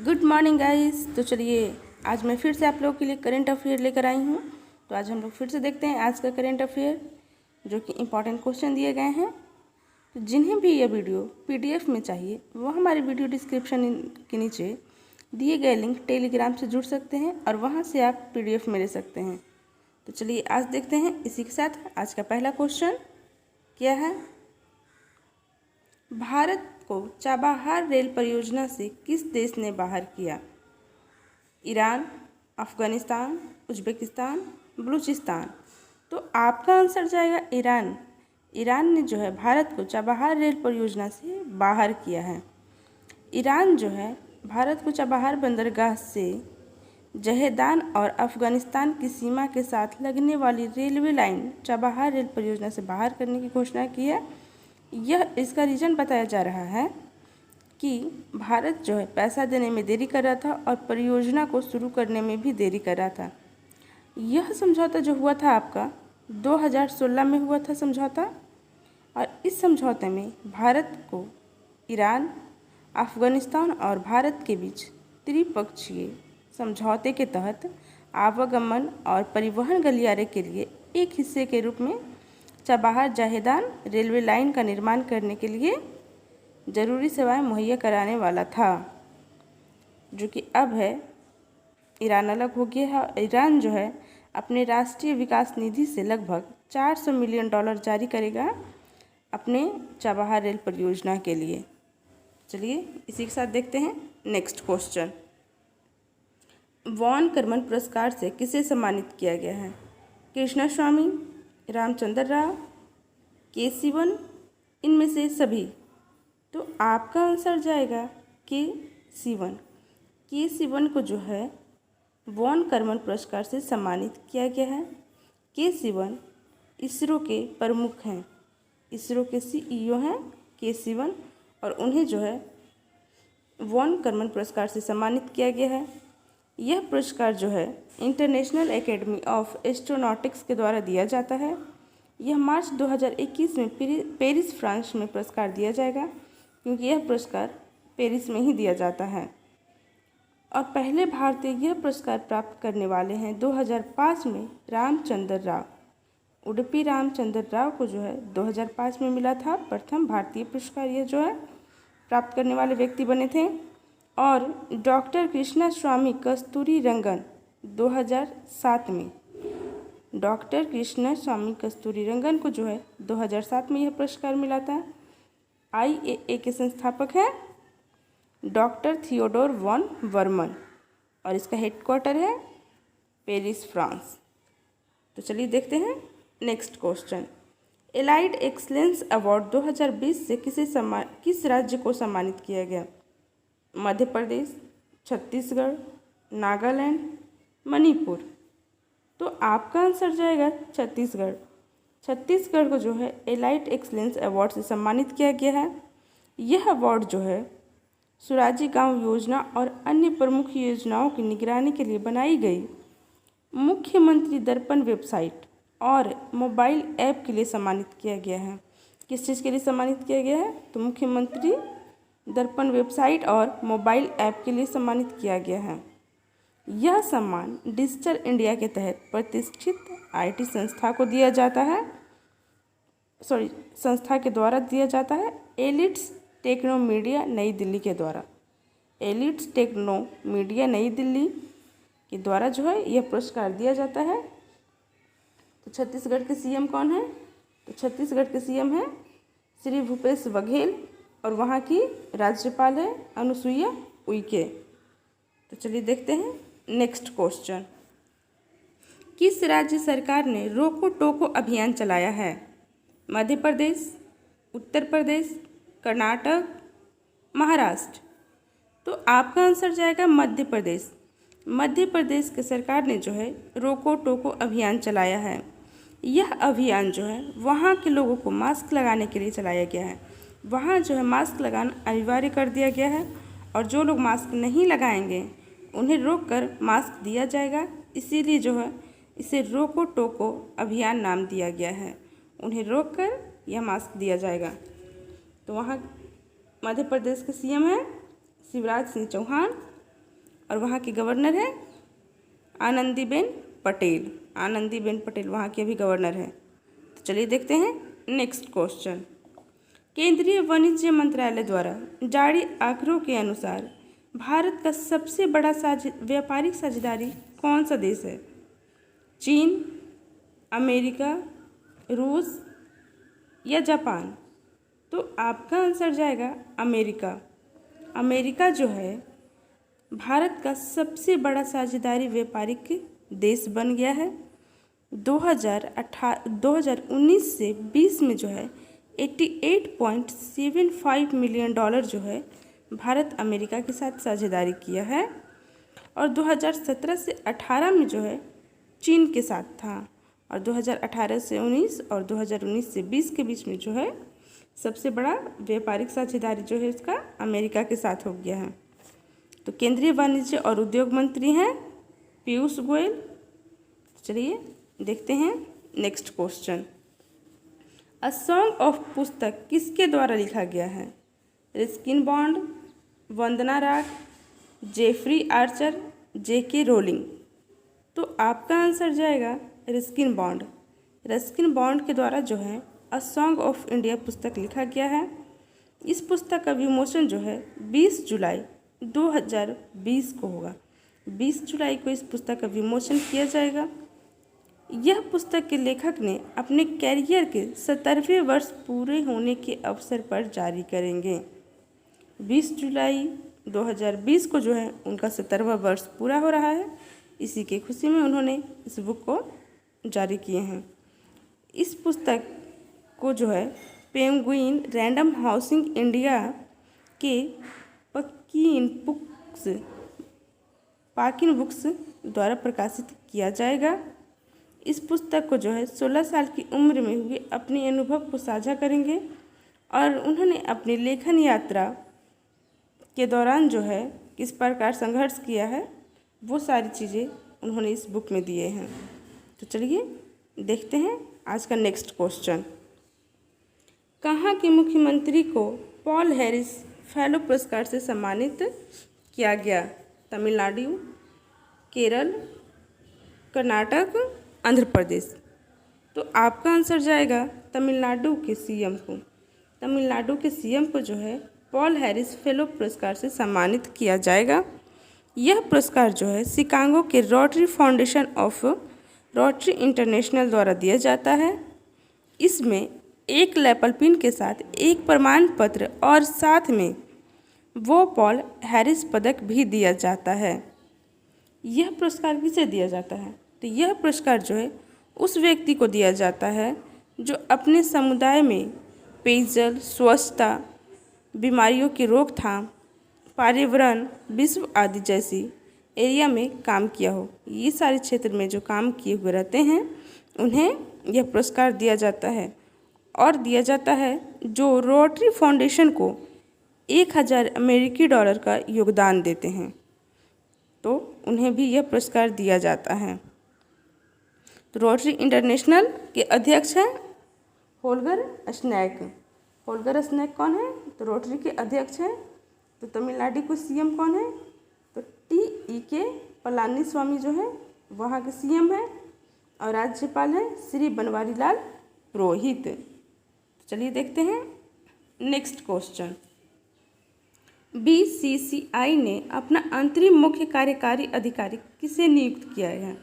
Good morning guys. तो चलिए आज मैं फिर से आप लोगों के लिए करंट अफेयर लेकर आई हूँ। तो आज हम लोग फिर से देखते हैं आज का करंट अफेयर, जो कि इम्पॉर्टेंट क्वेश्चन दिए गए हैं। तो जिन्हें भी यह वीडियो पीडीएफ में चाहिए वो हमारे वीडियो डिस्क्रिप्शन के नीचे दिए गए लिंक टेलीग्राम से जुड़ सकते हैं और वहाँ से आप पीडीएफ में ले सकते हैं। तो चलिए आज देखते हैं। इसी के साथ आज का पहला क्वेश्चन क्या है। भारत को चाबहार रेल परियोजना से किस देश ने बाहर किया? Iran, Afghanistan, Uzbekistan, Balochistan. तो आपका आंसर जाएगा ईरान। ईरान ने जो है भारत को चाबहार रेल परियोजना से बाहर किया है। ईरान जो है भारत को चाबहार बंदरगाह से जहेदान और अफ़गानिस्तान की सीमा के साथ लगने वाली रेलवे लाइन चाबहार रेल परियोजना से बाहर करने की घोषणा की है। यह इसका रीज़न बताया जा रहा है कि भारत जो है पैसा देने में देरी कर रहा था और परियोजना को शुरू करने में भी देरी कर रहा था। यह समझौता जो हुआ था आपका 2016 में हुआ था समझौता, और इस समझौते में भारत को ईरान, अफ़गानिस्तान और भारत के बीच त्रिपक्षीय समझौते के तहत आवागमन और परिवहन गलियारे के लिए एक हिस्से के रूप में चाबहार जहेदान रेलवे लाइन का निर्माण करने के लिए ज़रूरी सेवाएं मुहैया कराने वाला था, जो कि अब है ईरान अलग हो गया है। ईरान जो है अपने राष्ट्रीय विकास निधि से लगभग $400 मिलियन जारी करेगा अपने चाबहार रेल परियोजना के लिए। चलिए इसी के साथ देखते हैं नेक्स्ट क्वेश्चन। वॉन कर्मन पुरस्कार से किसे सम्मानित किया गया है? कृष्णा स्वामी, रामचंद्र राव, के सिवन, इनमें से सभी। तो आपका आंसर जाएगा के सिवन। के सिवन को जो है वॉन कर्मन पुरस्कार से सम्मानित किया गया है। के सिवन इसरो के प्रमुख हैं, इसरो के सीईओ हैं के सिवन, और उन्हें जो है वॉन कर्मन पुरस्कार से सम्मानित किया गया है। यह पुरस्कार जो है इंटरनेशनल एकेडमी ऑफ एस्ट्रोनॉटिक्स के द्वारा दिया जाता है। यह मार्च 2021 में पेरिस फ्रांस में पुरस्कार दिया जाएगा, क्योंकि यह पुरस्कार पेरिस में ही दिया जाता है। और पहले भारतीय यह पुरस्कार प्राप्त करने वाले हैं 2005 में रामचंद्र राव। उडुपी रामचंद्र राव को जो है 2005 में मिला था प्रथम भारतीय पुरस्कार। यह जो है प्राप्त करने वाले व्यक्ति बने थे। और डॉक्टर कृष्णा स्वामी कस्तूरी रंगन 2007 में, डॉक्टर कृष्णा स्वामी कस्तूरी रंगन को जो है 2007 में यह पुरस्कार मिला था। IAA के संस्थापक हैं डॉक्टर थियोडोर वॉन वर्मन, और इसका हेडक्वार्टर है पेरिस फ्रांस। तो चलिए देखते हैं next question. Allied excellence award 2020 से किस राज्य को सम्मानित किया गया? मध्य प्रदेश, छत्तीसगढ़, नागालैंड, मणिपुर। तो आपका आंसर जाएगा छत्तीसगढ़। छत्तीसगढ़ को जो है एलाइट एक्सीलेंस अवार्ड से सम्मानित किया गया है। यह अवार्ड जो है सुराजी गांव योजना और अन्य प्रमुख योजनाओं की निगरानी के लिए बनाई गई मुख्यमंत्री दर्पण वेबसाइट और मोबाइल ऐप के लिए सम्मानित किया गया है। किस चीज़ के लिए सम्मानित किया गया है? तो मुख्यमंत्री दर्पण वेबसाइट और मोबाइल ऐप के लिए सम्मानित किया गया है। यह सम्मान डिजिटल इंडिया के तहत प्रतिष्ठित IT संस्था को दिया जाता है, संस्था के द्वारा दिया जाता है, एलिट्स टेक्नो मीडिया नई दिल्ली के द्वारा। एलिट्स टेक्नो मीडिया नई दिल्ली के द्वारा जो है यह पुरस्कार दिया जाता है। तो छत्तीसगढ़ के CM कौन है? तो छत्तीसगढ़ के CM हैं श्री भूपेश बघेल, और वहाँ की राज्यपाल है अनुसुईया उइके। तो चलिए देखते हैं नेक्स्ट क्वेश्चन। किस राज्य सरकार ने रोको टोको अभियान चलाया है? मध्य प्रदेश, उत्तर प्रदेश, कर्नाटक, महाराष्ट्र। तो आपका आंसर जाएगा मध्य प्रदेश। मध्य प्रदेश की सरकार ने जो है रोको टोको अभियान चलाया है। यह अभियान जो है वहाँ के लोगों को मास्क लगाने के लिए चलाया गया है। वहाँ जो है मास्क लगाना अनिवार्य कर दिया गया है, और जो लोग मास्क नहीं लगाएंगे उन्हें रोककर मास्क दिया जाएगा। इसीलिए जो है इसे रोको टोको अभियान नाम दिया गया है। उन्हें रोककर यह मास्क दिया जाएगा। तो वहाँ मध्य प्रदेश के CM हैं शिवराज सिंह चौहान, और वहाँ की गवर्नर है आनंदीबेन पटेल। आनंदीबेन पटेल वहाँ की अभी गवर्नर है। तो चलिए देखते हैं नेक्स्ट क्वेश्चन। केंद्रीय वाणिज्य मंत्रालय द्वारा जारी आंकड़ों के अनुसार भारत का सबसे बड़ा व्यापारिक साझेदारी कौन सा देश है? चीन, अमेरिका, रूस या जापान? तो आपका आंसर जाएगा अमेरिका। अमेरिका जो है भारत का सबसे बड़ा साझेदारी व्यापारिक देश बन गया है। 2019 से 20 में जो है $88.75 मिलियन जो है भारत अमेरिका के साथ साझेदारी किया है। और 2017 से 18 में जो है चीन के साथ था। और 2018 से 19 और 2019 से 20 के बीच में जो है सबसे बड़ा व्यापारिक साझेदारी जो है इसका अमेरिका के साथ हो गया है। तो केंद्रीय वाणिज्य और उद्योग मंत्री हैं पीयूष गोयल। चलिए देखते हैं next question. A song of पुस्तक किसके द्वारा लिखा गया है? रस्किन बॉन्ड, वंदना राग, जेफरी आर्चर, जेके रोलिंग? तो आपका आंसर जाएगा रस्किन बॉन्ड। रस्किन बॉन्ड के द्वारा जो है अ सॉन्ग ऑफ इंडिया पुस्तक लिखा गया है। इस पुस्तक का विमोचन जो है 20 जुलाई 2020 को होगा। 20 जुलाई को इस पुस्तक का विमोचन किया जाएगा। यह पुस्तक के लेखक ने अपने कैरियर के 70वें वर्ष पूरे होने के अवसर पर जारी करेंगे। 20 जुलाई 2020 को जो है उनका 70वां वर्ष पूरा हो रहा है। इसी के खुशी में उन्होंने इस बुक को जारी किए हैं। इस पुस्तक को जो है पेंगुइन रैंडम हाउसिंग इंडिया के पाकिन बुक्स द्वारा प्रकाशित किया जाएगा। इस पुस्तक को जो है 16 साल की उम्र में हुए अपने अनुभव को साझा करेंगे और उन्होंने अपनी लेखन यात्रा के दौरान जो है किस प्रकार संघर्ष किया है वो सारी चीज़ें उन्होंने इस बुक में दिए हैं। तो चलिए देखते हैं आज का नेक्स्ट क्वेश्चन। कहाँ के मुख्यमंत्री को पॉल हैरिस फेलो पुरस्कार से सम्मानित किया गया? तमिलनाडु, केरल, कर्नाटक, आंध्र प्रदेश? तो आपका आंसर जाएगा तमिलनाडु के सीएम को। तमिलनाडु के सीएम को जो है पॉल हैरिस फेलो पुरस्कार से सम्मानित किया जाएगा। यह पुरस्कार जो है शिकागो के rotary foundation of rotary international द्वारा दिया जाता है। इसमें एक लैपल पिन के साथ एक प्रमाण पत्र और साथ में वो पॉल हैरिस पदक भी दिया जाता है। यह पुरस्कार किसे दिया जाता है? तो यह पुरस्कार जो है उस व्यक्ति को दिया जाता है जो अपने समुदाय में पेयजल, स्वच्छता, बीमारियों की रोकथाम, पर्यावरण, विश्व आदि जैसी एरिया में काम किया हो। ये सारे क्षेत्र में जो काम किए हुए रहते हैं उन्हें यह पुरस्कार दिया जाता है और दिया जाता है जो रोटरी फाउंडेशन को 1000 अमेरिकी डॉलर का योगदान देते हैं, तो उन्हें भी यह पुरस्कार दिया जाता है। तो रोटरी इंटरनेशनल के अध्यक्ष हैं होल्गर स्नैक। होल्गर स्नैक कौन है? तो रोटरी के अध्यक्ष हैं। तो तमिलनाडु के सीएम कौन है? तो TEK पलानीस्वामी जो है वहाँ के सीएम हैं और राज्यपाल हैं श्री बनवारी लाल पुरोहित। चलिए देखते हैं नेक्स्ट क्वेश्चन। BCCI ने अपना अंतरिम मुख्य कार्यकारी अधिकारी किसे नियुक्त किया है?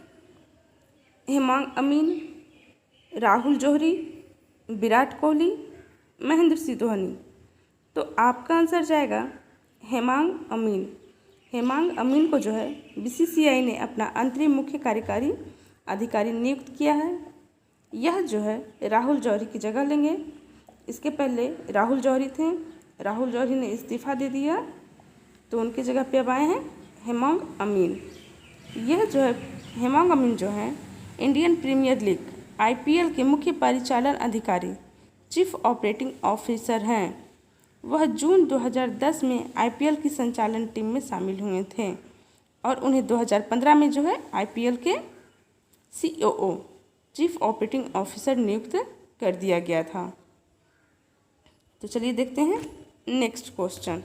हेमांग अमीन, राहुल जौहरी, विराट कोहली, महेंद्र सिंह धोनी? तो आपका आंसर जाएगा हेमांग अमीन। हेमांग अमीन को जो है BCCI ने अपना अंतरिम मुख्य कार्यकारी अधिकारी नियुक्त किया है। यह जो है राहुल जौहरी की जगह लेंगे। इसके पहले राहुल जौहरी थे, राहुल जौहरी ने इस्तीफा दे दिया तो उनकी जगह पे अब आए हैं हेमांग अमीन। यह जो है हेमांग अमीन जो है इंडियन प्रीमियर लीग IPL के मुख्य परिचालन अधिकारी, चीफ ऑपरेटिंग ऑफिसर हैं। वह जून 2010 में IPL की संचालन टीम में शामिल हुए थे और उन्हें 2015 में जो है IPL के COO चीफ ऑपरेटिंग ऑफिसर नियुक्त कर दिया गया था। तो चलिए देखते हैं नेक्स्ट क्वेश्चन।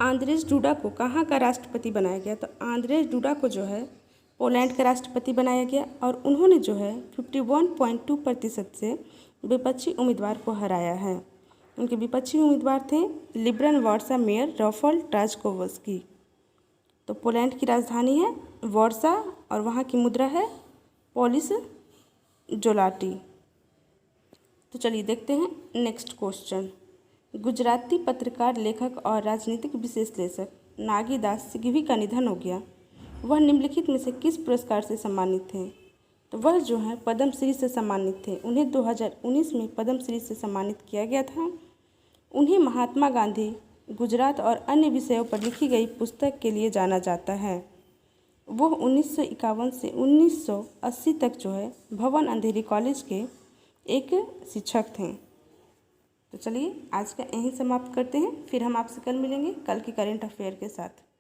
आंद्रेज डूडा को कहाँ का राष्ट्रपति बनाया गया? तो आंद्रेज डूडा को जो है पोलैंड का राष्ट्रपति बनाया गया और उन्होंने जो है 51.2% से विपक्षी उम्मीदवार को हराया है। उनके विपक्षी उम्मीदवार थे लिबरल वार्सा मेयर राफल ट्राजकोवस्की। तो पोलैंड की राजधानी है वार्सा और वहाँ की मुद्रा है पोलिश जोलाटी। तो चलिए देखते हैं नेक्स्ट क्वेश्चन। गुजराती पत्रकार, लेखक और राजनीतिक विश्लेषक नागी दास सिंघवी का निधन हो गया। वह निम्नलिखित में से किस पुरस्कार से सम्मानित थे? तो वह जो है पद्मश्री से सम्मानित थे। उन्हें 2019 में पद्मश्री से सम्मानित किया गया था। उन्हें महात्मा गांधी, गुजरात और अन्य विषयों पर लिखी गई पुस्तक के लिए जाना जाता है। वह 1951 से 1980 तक जो है भवन अंधेरी कॉलेज के एक शिक्षक थे। तो चलिए आज का यहीं समाप्त करते हैं, फिर हम आपसे कल मिलेंगे कल के करेंट अफेयर के साथ।